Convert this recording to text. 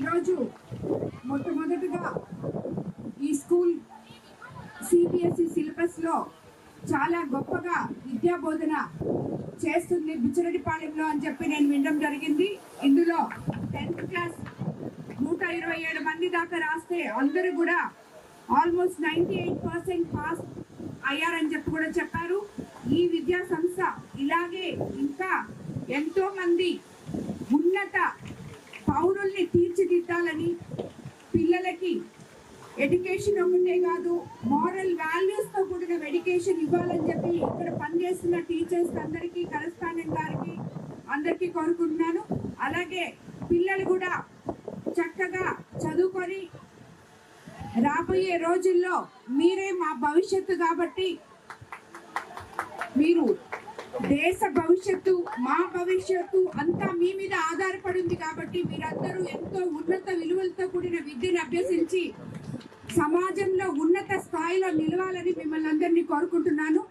ఈరోజు మొట్టమొదటిగా ఈ స్కూల్ సిబిఎస్ఈ సిలబస్లో చాలా గొప్పగా విద్యా బోధన చేస్తుంది బుచ్చిరెడ్డిపాళెంలో అని చెప్పి నేను వినడం జరిగింది. ఇందులో 10th క్లాస్ 127 మంది దాకా రాస్తే అందరూ కూడా ఆల్మోస్ట్ 98% పాస్ అయ్యారని చెప్పి కూడా చెప్పారు. ఈ విద్యా సంస్థ ఇలాగే ఇంకా ఎంతో మంది ఉన్నత పౌరుల్ని తీర్చిదిద్దాలని, పిల్లలకి ఎడ్యుకేషన్ ఒకటే కాదు మోరల్ వాల్యూస్తో కూడిన ఎడ్యుకేషన్ ఇవ్వాలని చెప్పి ఇక్కడ పనిచేస్తున్న టీచర్స్ అందరికీ, కరెస్పాండెంట్ గారికి అందరికీ కోరుకుంటున్నాను. అలాగే పిల్లలు కూడా చక్కగా చదువుకొని రాబోయే రోజుల్లో మీరే మా భవిష్యత్తు కాబట్టి, మీరు దేశ భవిష్యత్తు, మా భవిష్యత్తు అంతా మీ మీద ఆధారపడి ఉంది కాబట్టి మీరందరూ ఎంతో ఉన్నత విలువలతో కూడిన విద్యను అభ్యసించి సమాజంలో ఉన్నత స్థాయిలో నిలవాలని మిమ్మల్ని అందరినీ కోరుకుంటున్నాను.